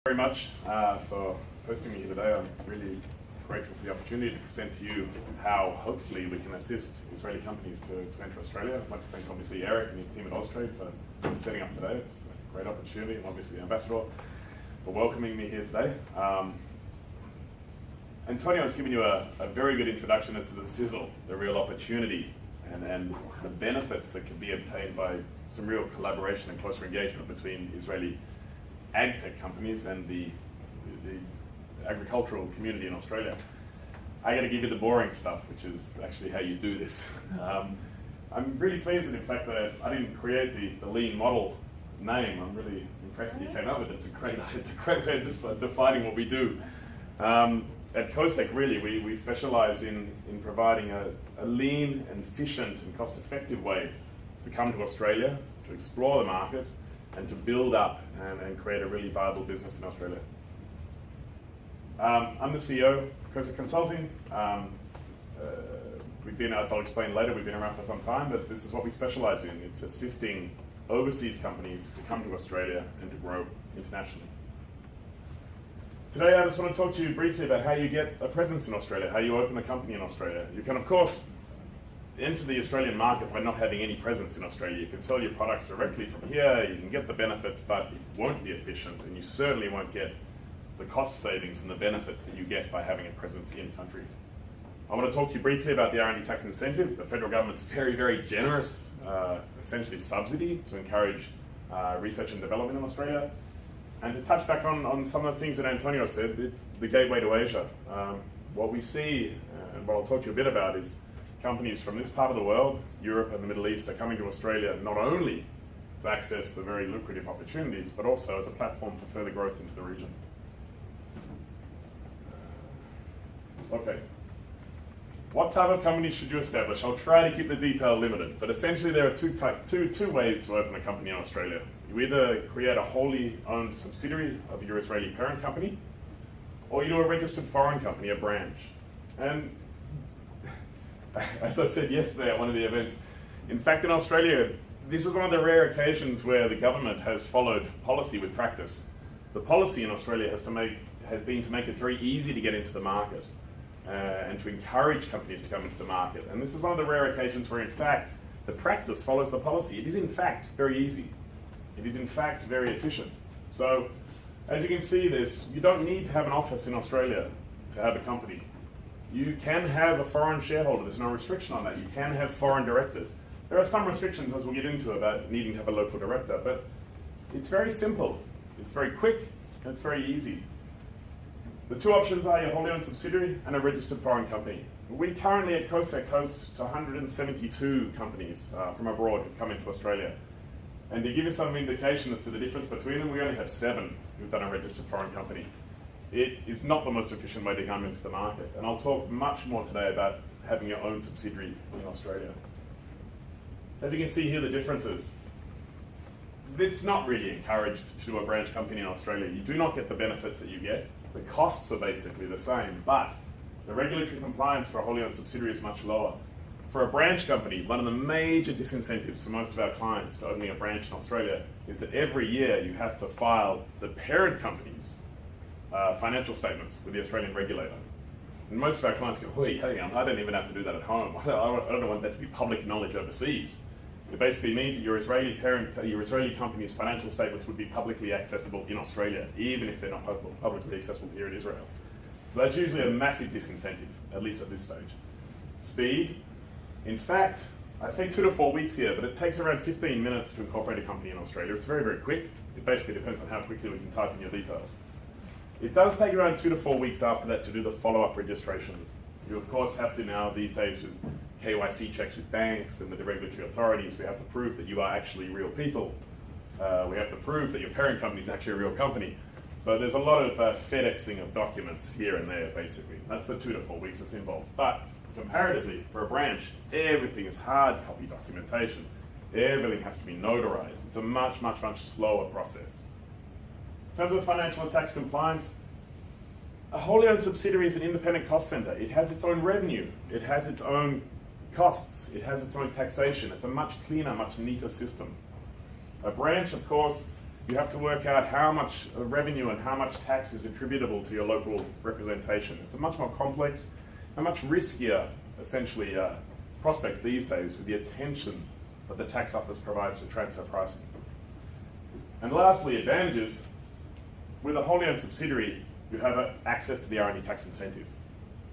Very much for hosting me here today. I'm really grateful for the opportunity to present to you how hopefully we can assist Israeli companies to enter Australia. I'd like to thank obviously Eric and his team at Austrade for setting up today. It's a great opportunity, and obviously the Ambassador for welcoming me here today. Antonio has given you a very good introduction as to the sizzle, the real opportunity, and the benefits that can be obtained by some real collaboration and closer engagement between Israeli AGTECH companies and the agricultural community in Australia. I got to give you the boring stuff, which is actually how you do this. I'm really pleased that, in fact, that I didn't create the lean model name. I'm really impressed that you came up with it. It's a great way of just defining what we do. At CoSec, really, we specialize in providing a lean and efficient and cost-effective way to come to Australia, to explore the market, and to build up and create a really viable business in Australia. I'm the CEO of CoSec Consulting. We've been, as I'll explain later, we've been around for some time, but this is what we specialize in. It's assisting overseas companies to come to Australia and to grow internationally. Today I just want to talk to you briefly about how you get a presence in Australia, how you open a company in Australia. You can, of course, enter the Australian market by not having any presence in Australia. You can sell your products directly from here, you can get the benefits, but it won't be efficient, and you certainly won't get the cost savings and the benefits that you get by having a presence in country. I want to talk to you briefly about the R&D tax incentive. The federal government's very, very generous, essentially subsidy to encourage research and development in Australia. And to touch back on some of the things that Antonio said, the gateway to Asia. What we see, and what I'll talk to you a bit about, is companies from this part of the world, Europe and the Middle East, are coming to Australia not only to access the very lucrative opportunities, but also as a platform for further growth into the region. Okay. What type of company should you establish? I'll try to keep the detail limited, but essentially there are two ways to open a company in Australia. You either create a wholly owned subsidiary of your Israeli parent company, or you do a registered foreign company, a branch. And as I said yesterday at one of the events, in fact in Australia, this is one of the rare occasions where the government has followed policy with practice. The policy in Australia has been to make it very easy to get into the market and to encourage companies to come into the market. And this is one of the rare occasions where, in fact, the practice follows the policy. It is, in fact, very easy. It is, in fact, very efficient. So, as you can see, you don't need to have an office in Australia to have a company. You can have a foreign shareholder. There's no restriction on that. You can have foreign directors. There are some restrictions, as we'll get into, about needing to have a local director, but it's very simple. It's very quick, and it's very easy. The two options are your wholly owned subsidiary and a registered foreign company. We currently at CoSec host 172 companies from abroad who've come into Australia. And to give you some indication as to the difference between them, we only have 7 who've done a registered foreign company. It is not the most efficient way to come into the market. And I'll talk much more today about having your own subsidiary in Australia. As you can see here, the differences. It's not really encouraged to do a branch company in Australia. You do not get the benefits that you get. The costs are basically the same, but the regulatory compliance for a wholly owned subsidiary is much lower. For a branch company, one of the major disincentives for most of our clients to opening a branch in Australia is that every year you have to file the parent company's financial statements with the Australian regulator. And most of our clients go, hey, I don't even have to do that at home. I don't want that to be public knowledge overseas. It basically means that your Israeli company's financial statements would be publicly accessible in Australia, even if they're not publicly accessible here in Israel. So that's usually a massive disincentive, at least at this stage. Speed. In fact, I say 2 to 4 weeks here, but it takes around 15 minutes to incorporate a company in Australia. It's very, very quick. It basically depends on how quickly we can type in your details. It does take around 2 to 4 weeks after that to do the follow-up registrations. You, of course, have to now, these days, with KYC checks with banks and with the regulatory authorities, we have to prove that you are actually real people. We have to prove that your parent company is actually a real company. So there's a lot of FedExing of documents here and there, basically. That's the 2 to 4 weeks that's involved. But comparatively, for a branch, everything is hard copy documentation. Everything has to be notarized. It's a much, much, much slower process. In terms of financial and tax compliance, a wholly owned subsidiary is an independent cost center. It has its own revenue. It has its own costs. It has its own taxation. It's a much cleaner, much neater system. A branch, of course, You have to work out how much revenue and how much tax is attributable to your local representation. It's a much more complex and much riskier, essentially, prospect these days with the attention that the tax office provides to transfer pricing. And lastly, advantages. With a wholly owned subsidiary, you have access to the R&D tax incentive,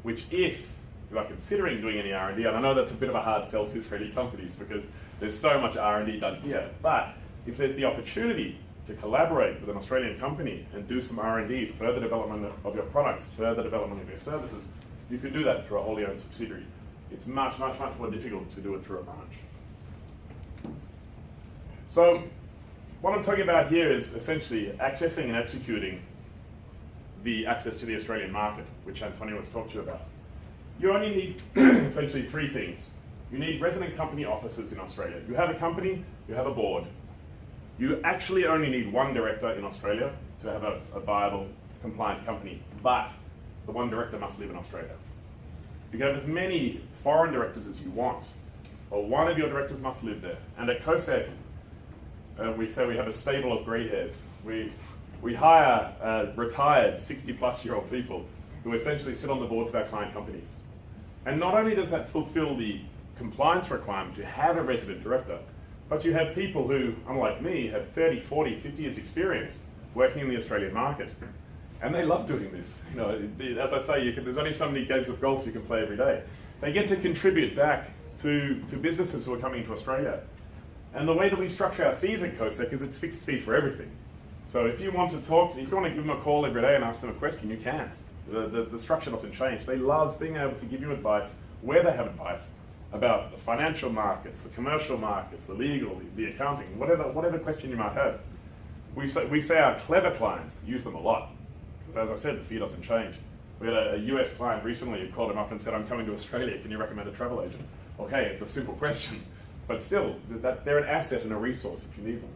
which if you are considering doing any R&D, and I know that's a bit of a hard sell to Israeli companies because there's so much R&D done here, but if there's the opportunity to collaborate with an Australian company and do some R&D, further development of your products, further development of your services, you can do that through a wholly owned subsidiary. It's much, much, much more difficult to do it through a branch. So what I'm talking about here is essentially accessing and executing the access to the Australian market, which Antonio has talked to you about. You only need essentially three things. You need resident company offices in Australia. You have a company, you have a board. You actually only need one director in Australia to have a viable, compliant company, but the one director must live in Australia. You can have as many foreign directors as you want, but one of your directors must live there. And at CoSec, we say we have a stable of grey hairs. We hire retired 60-plus-year-old people who essentially sit on the boards of our client companies. And not only does that fulfill the compliance requirement to have a resident director, but you have people who, unlike me, have 30, 40, 50 years experience working in the Australian market. And they love doing this. You know, as I say, there's only so many games of golf you can play every day. They get to contribute back to businesses who are coming to Australia. And the way that we structure our fees at CoSec is it's fixed fee for everything. So if you want to if you want to give them a call every day and ask them a question, you can. The structure doesn't change. They love being able to give you advice where they have advice about the financial markets, the commercial markets, the legal, the accounting, whatever question you might have. We say our clever clients use them a lot. Because as I said, the fee doesn't change. We had a US client recently who called him up and said, I'm coming to Australia, can you recommend a travel agent? Okay, it's a simple question, but still, they're an asset and a resource if you need them.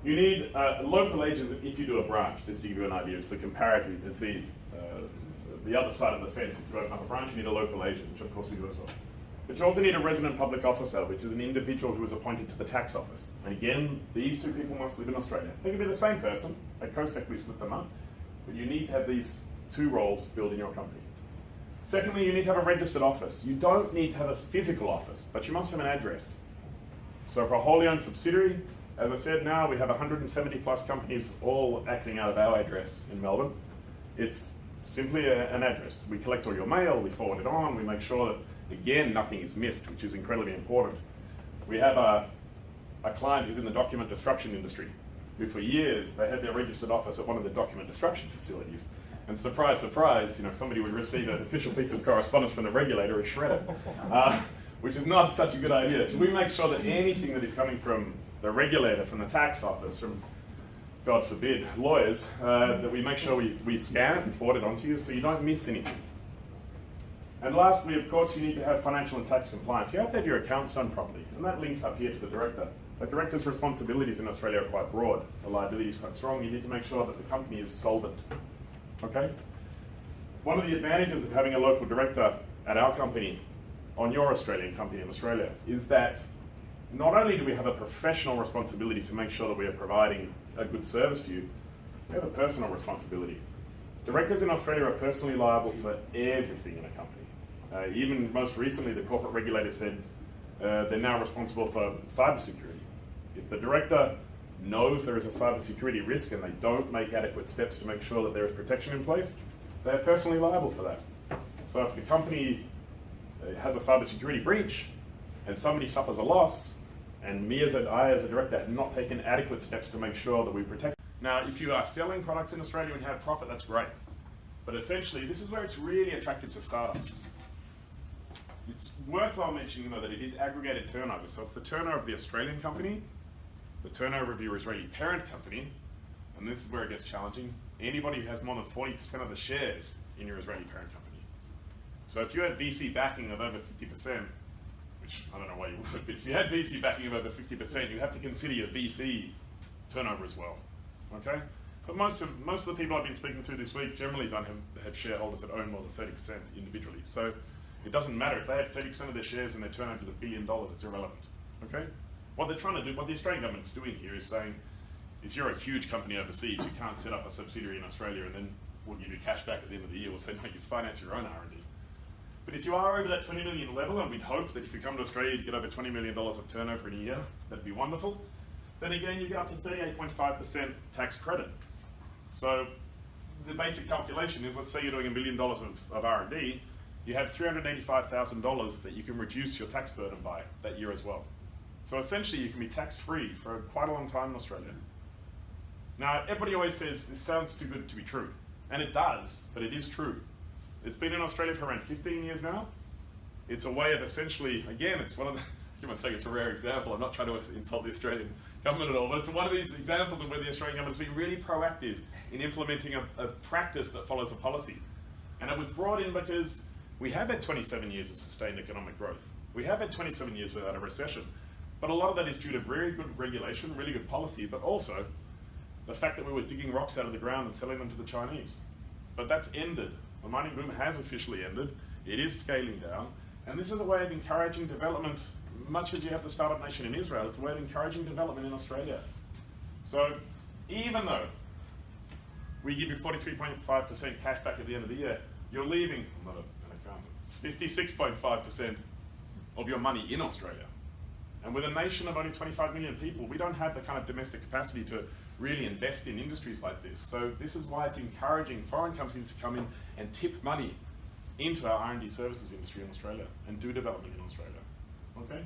You need local agents if you do a branch, just to give you an idea. It's the comparative, it's the other side of the fence. If you open up a branch, you need a local agent, which of course we do as well. But you also need a resident public officer, which is an individual who is appointed to the tax office. And again, these two people must live in Australia. They can be the same person. At CoSec, we split them up. But you need to have these two roles filled in your company. Secondly, you need to have a registered office. You don't need to have a physical office, but you must have an address. So for a wholly owned subsidiary, as I said, now we have 170 plus companies all acting out of our address in Melbourne. It's simply an address. We collect all your mail, we forward it on, we make sure that, again, nothing is missed, which is incredibly important. We have a client who's in the document destruction industry, who for years, they had their registered office at one of the document destruction facilities. And surprise, surprise, somebody would receive an official piece of correspondence from the regulator is shredded, which is not such a good idea. So we make sure that anything that is coming from the regulator, from the tax office, from, God forbid, lawyers, that we make sure we scan it and forward it on to you so you don't miss anything. And lastly, of course, you need to have financial and tax compliance. You have to have your accounts done properly, and that links up here to the director. The director's responsibilities in Australia are quite broad. The liability is quite strong. You need to make sure that the company is solvent. Okay? One of the advantages of having a local director at our company on your Australian company in Australia is that not only do we have a professional responsibility to make sure that we are providing a good service to you, we have a personal responsibility. Directors in Australia are personally liable for everything in a company. Even most recently, the corporate regulator said they're now responsible for cybersecurity. If the director knows there is a cybersecurity risk and they don't make adequate steps to make sure that there is protection in place, they're personally liable for that. So if the company has a cybersecurity breach and somebody suffers a loss, and I as a director have not taken adequate steps to make sure that we protect. Now, if you are selling products in Australia and you have profit, that's great. But essentially, this is where it's really attractive to startups. It's worthwhile mentioning, though, that it is aggregated turnover. So it's the turnover of the Australian company, the turnover of your Israeli parent company, and this is where it gets challenging, anybody who has more than 40% of the shares in your Israeli parent company. So if you had VC backing of over 50%, which I don't know why you would, but if you had VC backing of over 50%, you have to consider your VC turnover as well. Okay? But most of the people I've been speaking to this week generally don't have shareholders that own more than 30% individually. So it doesn't matter. If they have 30% of their shares and their turnover is $1 billion, it's irrelevant. Okay? What they're trying to do, what the Australian government's doing here is saying, If you're a huge company overseas, you can't set up a subsidiary in Australia and then we'll give you cash back at the end of the year. We'll say, no, you finance your own R&D. But if you are over that 20 million level, and we'd hope that if you come to Australia, you'd get over $20 million of turnover in a year, that'd be wonderful. Then again, you get up to 38.5% tax credit. So the basic calculation is, let's say you're doing $1 million of R&D, you have $385,000 that you can reduce your tax burden by that year as well. So essentially, you can be tax-free for quite a long time in Australia. Now, everybody always says, this sounds too good to be true. And it does, but it is true. It's been in Australia for around 15 years now. It's a way of essentially, again, it's one of the, you might say it's a rare example, I'm not trying to insult the Australian government at all, but it's one of these examples of where the Australian government's been really proactive in implementing a practice that follows a policy. And it was brought in because we have had 27 years of sustained economic growth. We have had 27 years without a recession. But a lot of that is due to very good regulation, really good policy, but also the fact that we were digging rocks out of the ground and selling them to the Chinese. But that's ended. The mining boom has officially ended. It is scaling down. And this is a way of encouraging development, much as you have the startup nation in Israel, it's a way of encouraging development in Australia. So even though we give you 43.5% cash back at the end of the year, you're leaving, I'm not an accountant, 56.5% of your money in Australia. And with a nation of only 25 million people, we don't have the kind of domestic capacity to really invest in industries like this. So this is why it's encouraging foreign companies to come in and tip money into our R&D services industry in Australia and do development in Australia. Okay?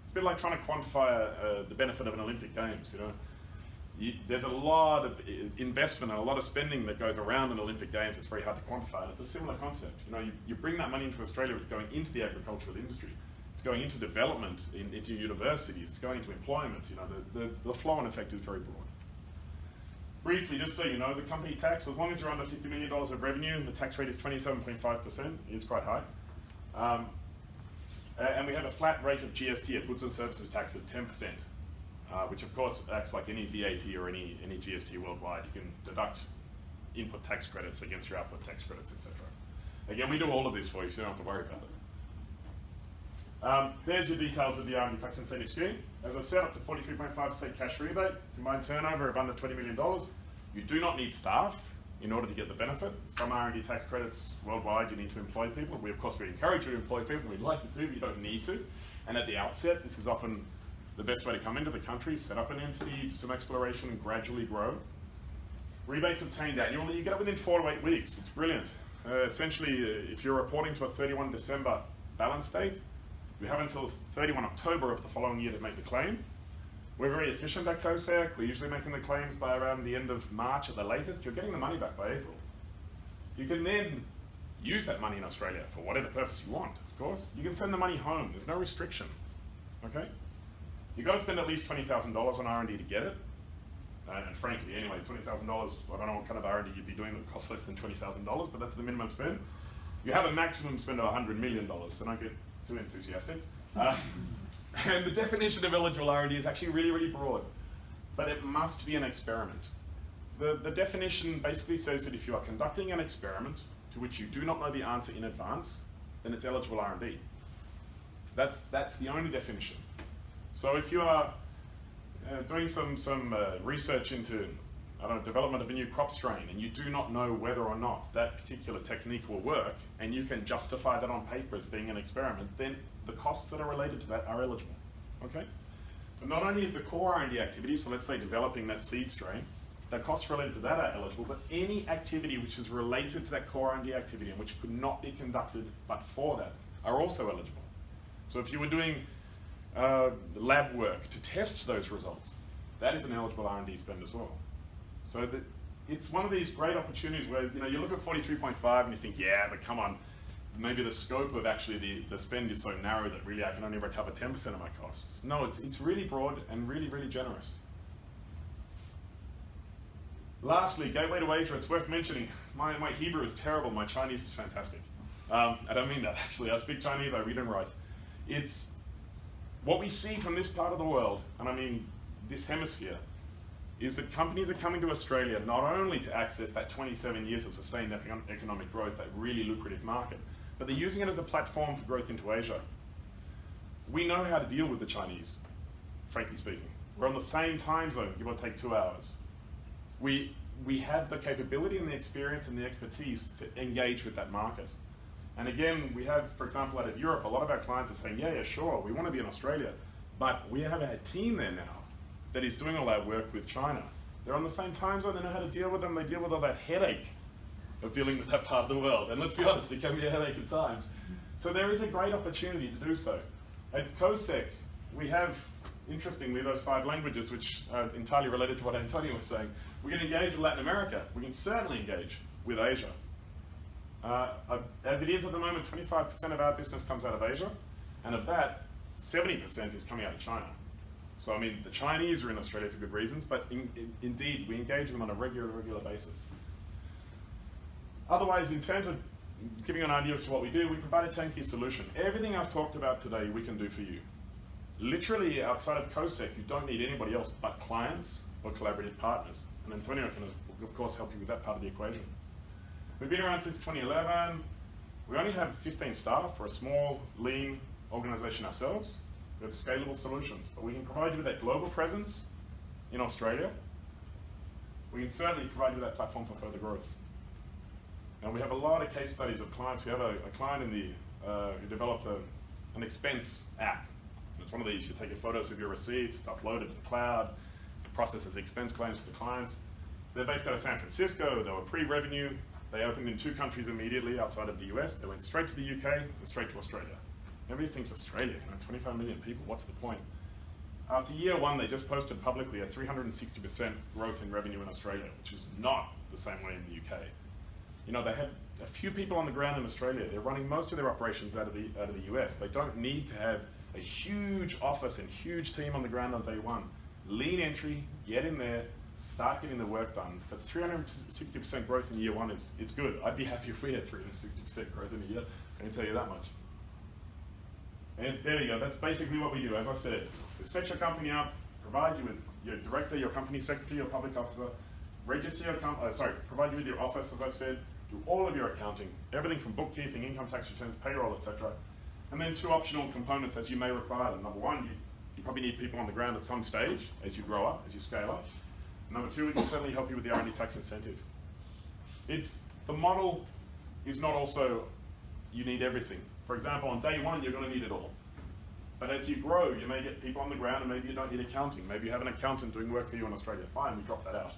It's a bit like trying to quantify the benefit of an Olympic Games. You know, there's a lot of investment and a lot of spending that goes around an Olympic Games. It's very hard to quantify, and it's a similar concept. You know, you bring that money into Australia, it's going into the agricultural industry. It's going into development, into universities, it's going into employment. You know, the flow-on effect is very broad. Briefly, just so you know, the company tax, as long as you're under $50 million of revenue, the tax rate is 27.5%, it's quite high. And we have a flat rate of GST, goods and services tax at 10%, which of course acts like any VAT or any GST worldwide. You can deduct input tax credits against your output tax credits, etc. Again, we do all of this for you, so you don't have to worry about it. There's your details of the R&D tax incentive scheme. As I said, up to 43.5 state cash rebate, combined turnover of under $20 million. You do not need staff in order to get the benefit. Some R&D tax credits worldwide, you need to employ people. We, of course, we encourage you to employ people. We'd like you to, but you don't need to. And at the outset, this is often the best way to come into the country, set up an entity, do some exploration, and gradually grow. Rebates obtained annually, you get it within 4 to 8 weeks. It's brilliant. Essentially, if you're reporting to a 31 December balance date, we have until 31 October of the following year to make the claim. We're very efficient at CoSec. We're usually making the claims by around the end of March at the latest. You're getting the money back by April. You can then use that money in Australia for whatever purpose you want, of course. You can send the money home. There's no restriction, okay? You've got to spend at least $20,000 on R&D to get it. And frankly, anyway, $20,000, I don't know what kind of R&D you'd be doing that would cost less than $20,000, but that's the minimum spend. You have a maximum spend of $100 million, so don't get too enthusiastic. And the definition of eligible R&D is actually really, really broad, but it must be an experiment. The definition basically says that if you are conducting an experiment to which you do not know the answer in advance, then it's eligible R&D. That's the only definition. So if you are doing some research into, I don't know, development of a new crop strain, and you do not know whether or not that particular technique will work, and you can justify that on paper as being an experiment, then the costs that are related to that are eligible, okay? But not only is the core R&D activity, so let's say developing that seed strain, the costs related to that are eligible, but any activity which is related to that core R&D activity and which could not be conducted but for that are also eligible. So if you were doing lab work to test those results, that is an eligible R&D spend as well. So it's one of these great opportunities where, you know, you look at 43.5 and you think, yeah, but come on, maybe the scope of actually the spend is so narrow that really I can only recover 10% of my costs. No, it's really broad and really, really generous. Lastly, gateway to Asia, it's worth mentioning, my Hebrew is terrible, my Chinese is fantastic. I don't mean that actually, I speak Chinese, I read and write. It's what we see from this part of the world, and I mean this hemisphere, is that companies are coming to Australia not only to access that 27 years of sustained economic growth, that really lucrative market, but they're using it as a platform for growth into Asia. We know how to deal with the Chinese, frankly speaking. We're on the same time zone, give or take 2 hours. We have the capability and the experience and the expertise to engage with that market. And again, we have, for example, out of Europe, a lot of our clients are saying, yeah, sure, we want to be in Australia, but we have a team there now that is doing all that work with China. They're on the same time zone, they know how to deal with them, they deal with all that headache of dealing with that part of the world. And let's be honest, it can be a headache at times. So there is a great opportunity to do so. At CoSec, we have, interestingly, those 5 languages, which are entirely related to what Antonio was saying. We can engage with Latin America. We can certainly engage with Asia. As it is at the moment, 25% of our business comes out of Asia, and of that, 70% is coming out of China. So, I mean, the Chinese are in Australia for good reasons, but indeed, we engage them on a regular basis. Otherwise, in terms of giving an idea as to what we do, we provide a turnkey solution. Everything I've talked about today, we can do for you. Literally, outside of CoSec, you don't need anybody else but clients or collaborative partners. And Antonio can, of course, help you with that part of the equation. We've been around since 2011. We only have 15 staff. We're a small, lean organization ourselves. We have scalable solutions, but we can provide you with that global presence in Australia. We can certainly provide you with that platform for further growth. And we have a lot of case studies of clients. We have a client in who developed an expense app. It's one of these, you take your photos of your receipts, it's uploaded to the cloud, it processes expense claims to the clients. They're based out of San Francisco, they were pre-revenue, they opened in 2 countries immediately outside of the US, they went straight to the UK and straight to Australia. Everybody thinks Australia, 25 million people, what's the point? After year 1, they just posted publicly a 360% growth in revenue in Australia, which is not the same way in the UK. You know, they had a few people on the ground in Australia. They're running most of their operations out of the US. They don't need to have a huge office and huge team on the ground on day 1. Lean entry, get in there, start getting the work done. But 360% growth in year 1 it's good. I'd be happy if we had 360% growth in a year. I can tell you that much. And there you go. That's basically what we do. As I said, we set your company up, provide you with your director, your company secretary, your public officer, register your provide you with your office, as I've said, do all of your accounting, everything from bookkeeping, income tax returns, payroll, etc. And then 2 optional components as you may require them. Number 1, you probably need people on the ground at some stage as you grow up, as you scale up. Number 2, we can certainly help you with the R&D tax incentive. The model is not also you need everything. For example, on day 1, you're going to need it all. But as you grow, you may get people on the ground and maybe you don't need accounting. Maybe you have an accountant doing work for you in Australia. Fine, we drop that out.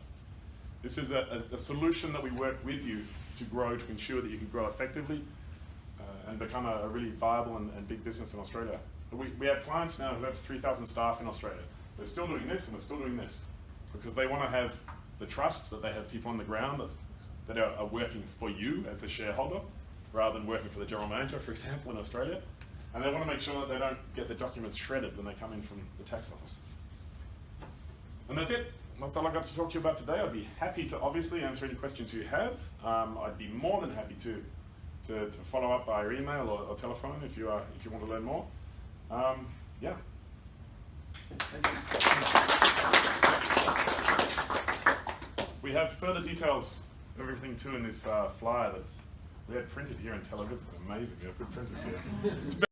This is a solution that we work with you to grow, to ensure that you can grow effectively and become a really viable and big business in Australia. We have clients now who have 3,000 staff in Australia. They're still doing this and we're still doing this because they want to have the trust that they have people on the ground that are working for you as the shareholder rather than working for the general manager, for example, in Australia. And they want to make sure that they don't get the documents shredded when they come in from the tax office. And that's it. That's all I've got to talk to you about today. I'd be happy to obviously answer any questions you have. I'd be more than happy to follow up by email or telephone if you want to learn more. Yeah. We have further details of everything too in this flyer that we had printed here in Tel Aviv. It's amazing. We have good printers here.